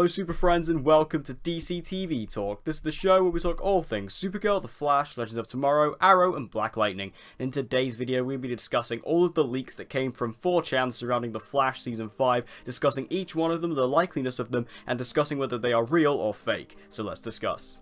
Hello super friends and welcome to DC TV Talk. This is the show where we talk all things Supergirl, The Flash, Legends of Tomorrow, Arrow and Black Lightning. In today's video we'll be discussing all of the leaks that came from 4chan surrounding The Flash Season 5, discussing each one of them, the likeliness of them, and discussing whether they are real or fake. So let's discuss.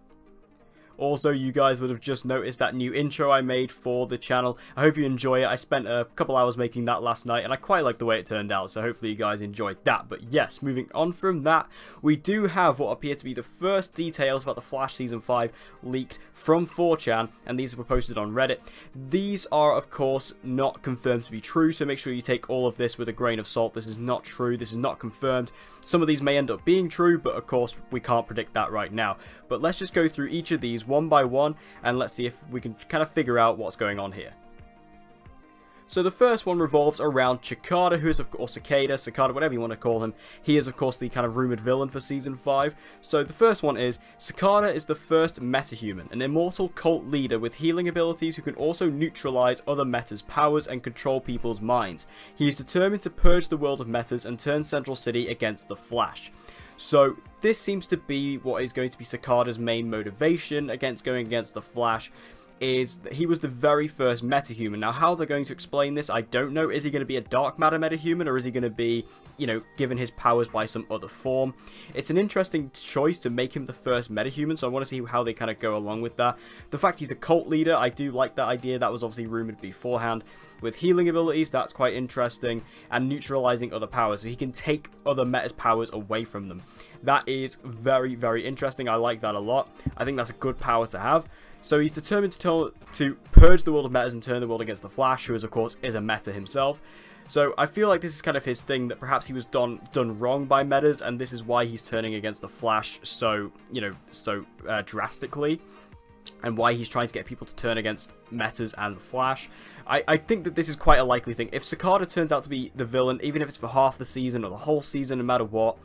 Also, you guys would have just noticed that new intro I made for the channel. I hope you enjoy it. I spent a couple hours making that last night, and I quite like the way it turned out, so hopefully you guys enjoyed that. But yes, moving on from that, we do have what appear to be the first details about The Flash Season 5 leaked from 4chan, and these were posted on Reddit. These are, of course, not confirmed to be true, so make sure you take all of this with a grain of salt. This is not true. This is not confirmed. Some of these may end up being true, but of course, we can't predict that right now. But let's just go through each of these one by one, and let's see if we can kind of figure out what's going on here. So the first one revolves around Cicada, who is of course Cicada, whatever you want to call him. He is of course the kind of rumoured villain for Season 5. So the first one is, Cicada is the first metahuman, an immortal cult leader with healing abilities who can also neutralise other metas' powers and control people's minds. He is determined to purge the world of metas and turn Central City against the Flash. So this seems to be what is going to be Cicada's main motivation against going against the Flash, is that he was the very first metahuman. Now, how they're going to explain this, I don't know. Is he going to be a dark matter metahuman, or is he going to be, you know, given his powers by some other form? It's an interesting choice to make him the first metahuman, so I want to see how they kind of go along with that. The fact he's a cult leader, I do like that idea. That was obviously rumored beforehand. With healing abilities, that's quite interesting, and neutralizing other powers, so he can take other metas' powers away from them. That is very, very interesting. I like that a lot. I think that's a good power to have. So he's determined to purge the world of metas and turn the world against the Flash, who is, of course, is a meta himself. So I feel like this is kind of his thing, that perhaps he was done wrong by metas, and this is why he's turning against the Flash so, you know, so drastically, and why he's trying to get people to turn against metas and the Flash. I think that this is quite a likely thing. If Cicada turns out to be the villain, even if it's for half the season or the whole season, no matter what,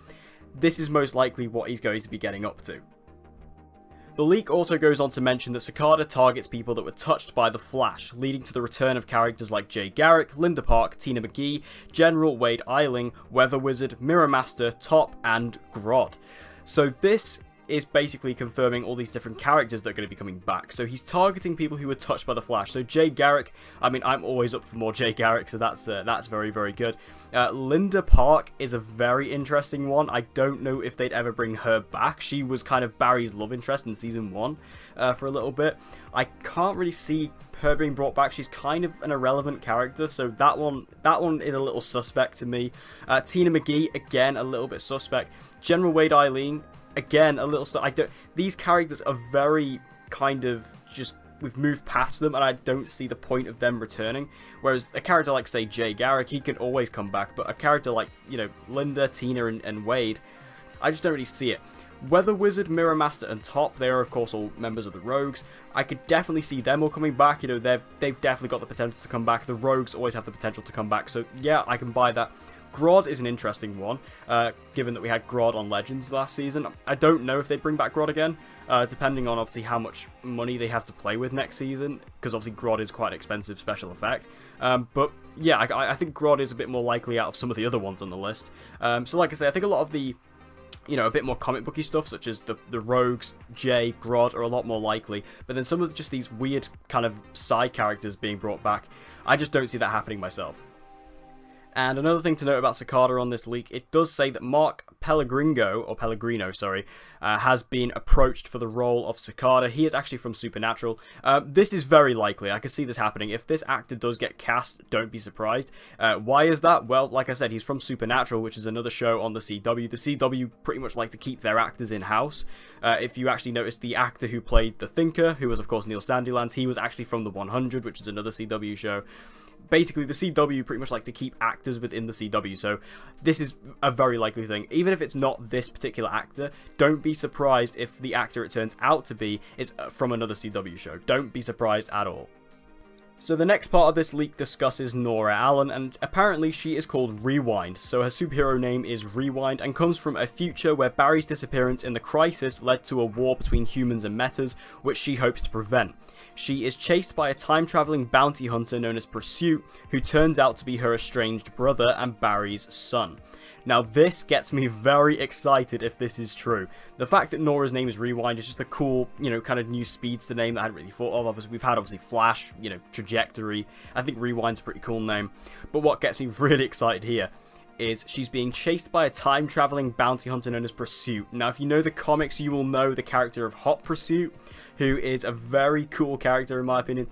this is most likely what he's going to be getting up to. The leak also goes on to mention that Cicada targets people that were touched by the Flash, leading to the return of characters like Jay Garrick, Linda Park, Tina McGee, General Wade Eiling, Weather Wizard, Mirror Master, Top, and Grodd. So this is basically confirming all these different characters that are going to be coming back. So he's targeting people who were touched by the Flash. So Jay Garrick, I mean, I'm always up for more Jay Garrick, so that's very, very good. Linda Park is a very interesting one. I don't know if they'd ever bring her back. She was kind of Barry's love interest in Season 1 for a little bit. I can't really see her being brought back. She's kind of an irrelevant character, so that one is a little suspect to me. Tina McGee, again, a little bit suspect. General Wade Eiling, again, a little... These characters are very kind of just... We've moved past them, and I don't see the point of them returning. Whereas a character like, say, Jay Garrick, he can always come back. But a character like, you know, Linda, Tina, and Wade, I just don't really see it. Weather Wizard, Mirror Master, and Top, they are, of course, all members of the Rogues. I could definitely see them all coming back. You know, they've definitely got the potential to come back. The Rogues always have the potential to come back. So, yeah, I can buy that. Grodd is an interesting one, given that we had Grodd on Legends last season. I don't know if they'd bring back Grodd again, depending on obviously how much money they have to play with next season, because obviously Grodd is quite an expensive special effect. But yeah, I think Grodd is a bit more likely out of some of the other ones on the list. So like I say, I think a lot of the, you know, a bit more comic booky stuff, such as the Rogues, Jay, Grodd, are a lot more likely. But then some of just these weird kind of side characters being brought back, I just don't see that happening myself. And another thing to note about Cicada on this leak, it does say that Mark Pellegrino, has been approached for the role of Cicada. He is actually from Supernatural. This is very likely. I can see this happening. If this actor does get cast, don't be surprised. Why is that? Well, like I said, he's from Supernatural, which is another show on the CW. The CW pretty much like to keep their actors in-house. If you actually notice, the actor who played the Thinker, who was, of course, Neil Sandilands, he was actually from The 100, which is another CW show. Basically, the CW pretty much like to keep actors within the CW, so this is a very likely thing. Even if it's not this particular actor, don't be surprised if the actor it turns out to be is from another CW show. Don't be surprised at all. So the next part of this leak discusses Nora Allen, and apparently she is called Rewind, so her superhero name is Rewind, and comes from a future where Barry's disappearance in the Crisis led to a war between humans and metas, which she hopes to prevent. She is chased by a time-traveling bounty hunter known as Pursuit, who turns out to be her estranged brother and Barry's son. Now this gets me very excited if this is true. The fact that Nora's name is Rewind is just a cool, kind of new speedster name that I hadn't really thought of. Obviously, we've had Flash, Trajectory. I think Rewind's a pretty cool name. But what gets me really excited here is she's being chased by a time-traveling bounty hunter known as Pursuit. Now, if you know the comics, you will know the character of Hot Pursuit, who is a very cool character in my opinion.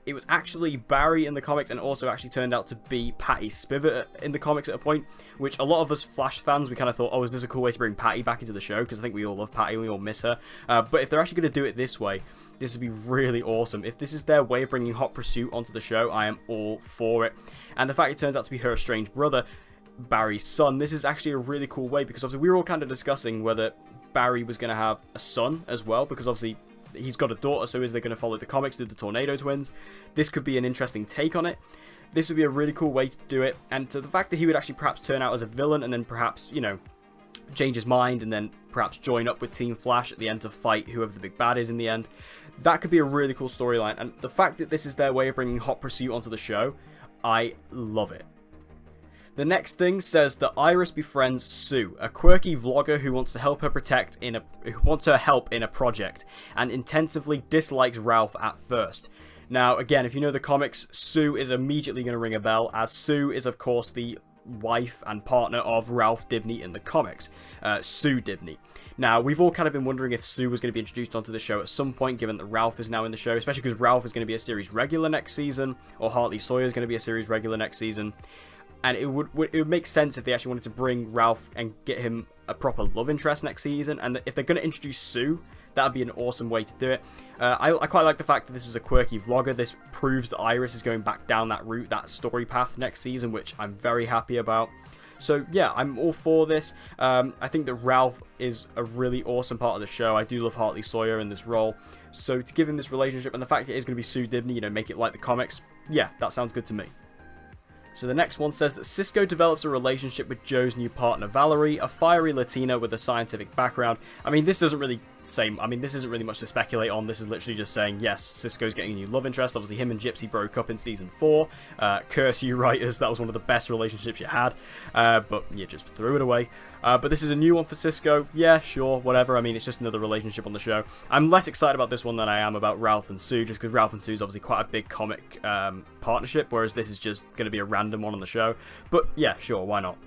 It was actually Barry in the comics, and also actually turned out to be Patty Spivot in the comics at a point, which a lot of us Flash fans, we kind of thought, oh, is this a cool way to bring Patty back into the show? Because I think we all love Patty, we all miss her. But if they're actually going to do it this way, this would be really awesome. If this is their way of bringing Hot Pursuit onto the show, I am all for it. And the fact it turns out to be her estranged brother, Barry's son, this is actually a really cool way, because obviously we were all kind of discussing whether Barry was going to have a son as well, because obviously he's got a daughter, so is they going to follow the comics, do the Tornado Twins? This could be an interesting take on it. This would be a really cool way to do it, and to the fact that he would actually perhaps turn out as a villain, and then perhaps, change his mind, and then perhaps join up with Team Flash at the end to fight whoever the big bad is in the end. That could be a really cool storyline, and the fact that this is their way of bringing Hot Pursuit onto the show, I love it. The next thing says that Iris befriends Sue, a quirky vlogger who wants to help her help in a project, and intensively dislikes Ralph at first. Now, again, if you know the comics, Sue is immediately going to ring a bell, as Sue is, of course, the wife and partner of Ralph Dibny in the comics, Sue Dibny. Now, we've all kind of been wondering if Sue was going to be introduced onto the show at some point, given that Ralph is now in the show, especially because Ralph is going to be a series regular next season, or Hartley Sawyer is going to be a series regular next season. And it would make sense if they actually wanted to bring Ralph and get him a proper love interest next season. And if they're going to introduce Sue, that would be an awesome way to do it. I quite like the fact that this is a quirky vlogger. This proves that Iris is going back down that route, that story path next season, which I'm very happy about. So yeah, I'm all for this. I think that Ralph is a really awesome part of the show. I do love Hartley Sawyer in this role. So to give him this relationship, and the fact that it is going to be Sue Dibny, make it like the comics, yeah, that sounds good to me. So the next one says that Cisco develops a relationship with Joe's new partner Valerie, a fiery Latina with a scientific background. I mean, this doesn't really say, this isn't really much to speculate on. This is literally just saying, yes, Cisco's getting a new love interest. Obviously, him and Gypsy broke up in Season 4. Curse you, writers, that was one of the best relationships you had. But you just threw it away. But this is a new one for Cisco. Yeah, sure, whatever. I mean, it's just another relationship on the show. I'm less excited about this one than I am about Ralph and Sue, just because Ralph and Sue is obviously quite a big comic partnership, whereas this is just going to be a random one on the show. But yeah, sure, why not?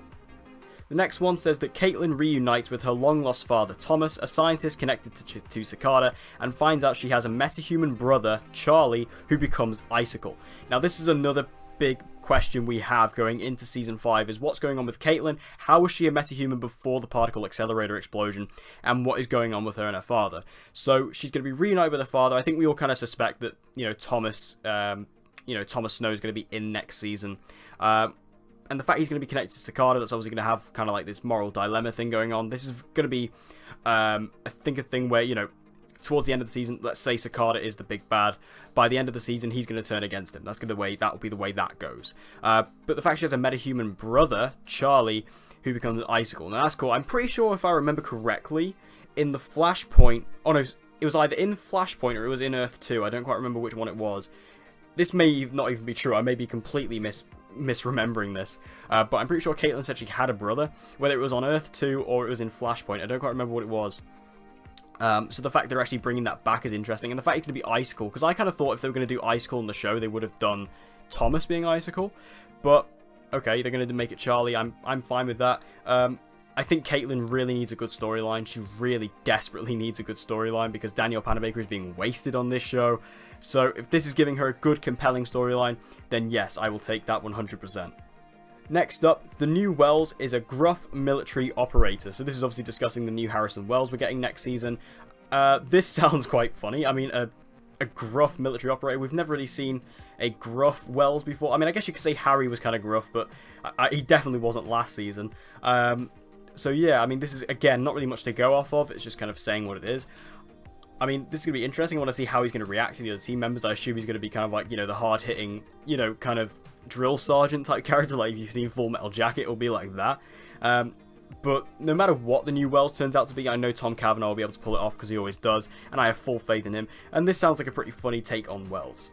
The next one says that Caitlin reunites with her long-lost father Thomas, a scientist connected to Cicada, and finds out she has a metahuman brother, Charlie, who becomes Icicle. Now this is another big question we have going into Season 5, is what's going on with Caitlin? How was she a metahuman before the particle accelerator explosion? And what is going on with her and her father? So she's going to be reunited with her father. I think we all kind of suspect that, Thomas Snow is going to be in next season. And the fact he's going to be connected to Cicada, that's obviously going to have kind of like this moral dilemma thing going on. This is going to be, I think, a thing where, towards the end of the season, let's say Cicada is the big bad. By the end of the season, he's going to turn against him. That will be the way that goes. But the fact she has a metahuman brother, Charlie, who becomes an Icicle. Now that's cool. I'm pretty sure, if I remember correctly, in the Flashpoint, oh no, it was either in Flashpoint or it was in Earth 2. I don't quite remember which one it was. This may not even be true. I may be completely misremembering this, but I'm pretty sure Caitlin said she had a brother, whether it was on Earth 2 or it was in Flashpoint. I don't quite remember what it was. So the fact they're actually bringing that back is interesting, and the fact it's going to be Icicle, because I kind of thought if they were going to do Icicle in the show, they would have done Thomas being Icicle, but okay, they're going to make it Charlie. I'm fine with that. I think Caitlin really needs a good storyline. She really desperately needs a good storyline, because Danielle Panabaker is being wasted on this show. So if this is giving her a good, compelling storyline, then yes, I will take that 100%. Next up, the new Wells is a gruff military operator. So this is obviously discussing the new Harrison Wells we're getting next season. This sounds quite funny. I mean, a gruff military operator. We've never really seen a gruff Wells before. I mean, I guess you could say Harry was kind of gruff, but he definitely wasn't last season. So yeah, I mean, this is, again, not really much to go off of. It's just kind of saying what it is. I mean, this is going to be interesting. I want to see how he's going to react to the other team members. I assume he's going to be kind of like, the hard-hitting, kind of drill sergeant type character. Like, if you've seen Full Metal Jacket, it'll be like that. But no matter what the new Wells turns out to be, I know Tom Cavanaugh will be able to pull it off, because he always does, and I have full faith in him. And this sounds like a pretty funny take on Wells.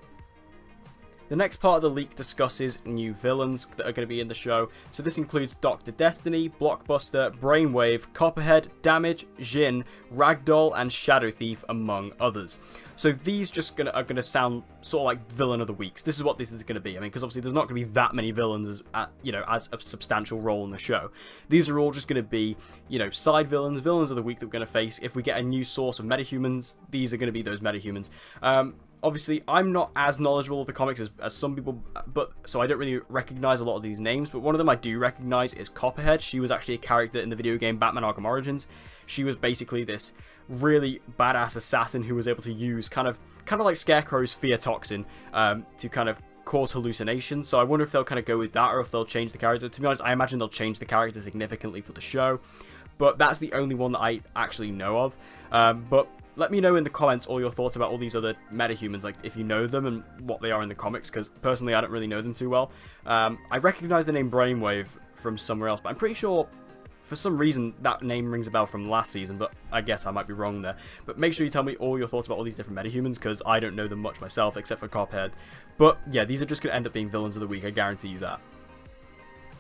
The next part of the leak discusses new villains that are going to be in the show. So this includes Dr. Destiny, Blockbuster, Brainwave, Copperhead, Damage, Jin, Ragdoll, and Shadow Thief, among others. So these just are going to sound sort of like villain of the weeks. This is what this is going to be. I mean, because obviously there's not going to be that many villains as a substantial role in the show. These are all just going to be, side villains, villains of the week that we're going to face. If we get a new source of metahumans, these are going to be those metahumans. Obviously, I'm not as knowledgeable of the comics as some people, so I don't really recognize a lot of these names, but one of them I do recognize is Copperhead. She was actually a character in the video game Batman Arkham Origins. She was basically this really badass assassin who was able to use kind of like Scarecrow's fear toxin to kind of cause hallucinations. So I wonder if they'll kind of go with that or if they'll change the character. To be honest, I imagine they'll change the character significantly for the show, but that's the only one that I actually know of. But let me know in the comments all your thoughts about all these other metahumans, like if you know them and what they are in the comics, because personally I don't really know them too well. I recognize the name Brainwave from somewhere else, but I'm pretty sure for some reason that name rings a bell from last season, but I guess I might be wrong there. But make sure you tell me all your thoughts about all these different metahumans, because I don't know them much myself, except for Copperhead. But yeah, these are just going to end up being villains of the week, I guarantee you that.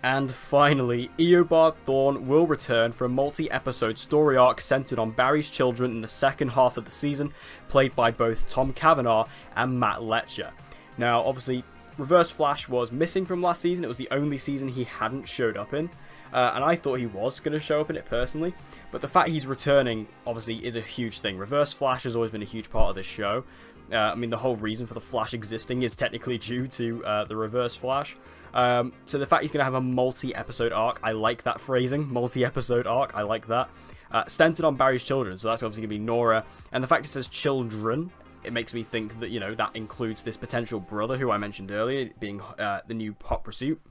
And finally, Eobard Thawne will return for a multi-episode story arc centered on Barry's children in the second half of the season, played by both Tom Cavanagh and Matt Letcher. Now, obviously, Reverse Flash was missing from last season. It was the only season he hadn't showed up in, and I thought he was going to show up in it personally, but the fact he's returning, obviously, is a huge thing. Reverse Flash has always been a huge part of this show. I mean, the whole reason for the Flash existing is technically due to the Reverse Flash. So the fact he's going to have a multi-episode arc, I like that phrasing, multi-episode arc, I like that. Centered on Barry's children, so that's obviously going to be Nora. And the fact it says children, it makes me think that, that includes this potential brother who I mentioned earlier, being the new Hot Pursuit.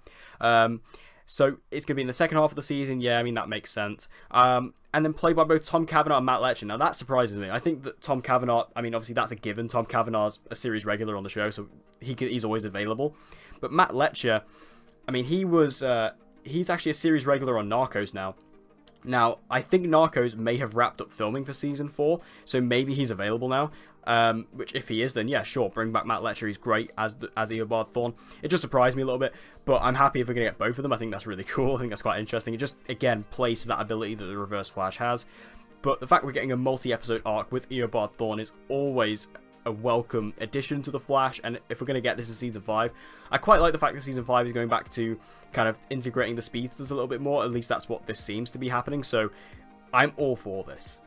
So it's going to be in the second half of the season, yeah, I mean, that makes sense. And then played by both Tom Cavanagh and Matt Letcher. Now, that surprises me. I think that Tom Cavanagh, I mean, obviously that's a given. Tom Cavanagh's a series regular on the show, so he's always available. But Matt Letcher, I mean, he's actually a series regular on Narcos now. Now, I think Narcos may have wrapped up filming for Season 4, so maybe he's available now. Which, if he is, then yeah, sure, bring back Matt Letcher. He's great as Eobard Thawne. It just surprised me a little bit, but I'm happy if we're going to get both of them. I think that's really cool. I think that's quite interesting. It just, again, plays to that ability that the Reverse Flash has. But the fact we're getting a multi-episode arc with Eobard Thawne is always a welcome addition to the Flash, and if we're going to get this in Season 5, I quite like the fact that Season 5 is going back to kind of integrating the speedsters a little bit more. At least that's what this seems to be happening, so I'm all for this.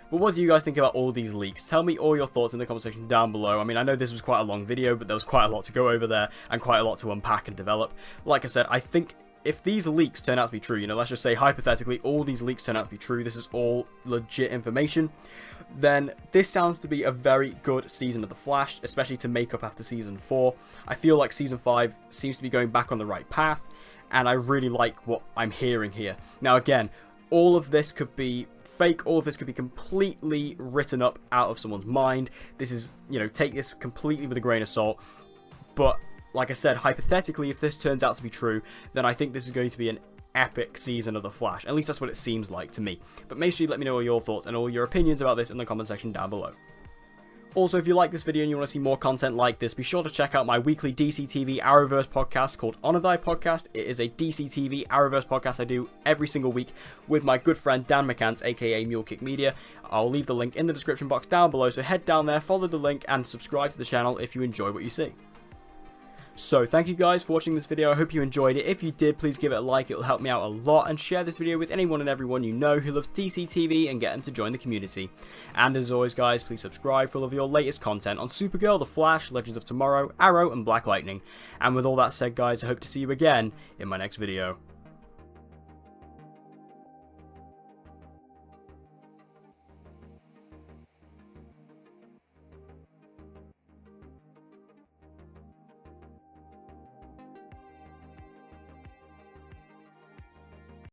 But what do you guys think about all these leaks? Tell me all your thoughts in the comment section down below. I mean, I know this was quite a long video, but there was quite a lot to go over there, and quite a lot to unpack and develop. Like I said, I think if these leaks turn out to be true, let's just say hypothetically all these leaks turn out to be true, this is all legit information, then this sounds to be a very good season of The Flash, especially to make up after Season 4. I feel like Season 5 seems to be going back on the right path, and I really like what I'm hearing here. Now again, all of this could be fake, all of this could be completely written up out of someone's mind. This is, take this completely with a grain of salt, but like I said, hypothetically, if this turns out to be true, then I think this is going to be an epic season of The Flash. At least that's what it seems like to me. But make sure you let me know all your thoughts and all your opinions about this in the comment section down below. Also, if you like this video and you want to see more content like this, be sure to check out my weekly DC TV Arrowverse podcast called Honor Thy Podcast. It is a DC TV Arrowverse podcast I do every single week with my good friend Dan McCants, aka Mulekick Media. I'll leave the link in the description box down below, so head down there, follow the link, and subscribe to the channel if you enjoy what you see. So, thank you guys for watching this video. I hope you enjoyed it. If you did, please give it a like. It'll help me out a lot. And share this video with anyone and everyone you know who loves DC TV and get them to join the community. And as always, guys, please subscribe for all of your latest content on Supergirl, The Flash, Legends of Tomorrow, Arrow, and Black Lightning. And with all that said, guys, I hope to see you again in my next video.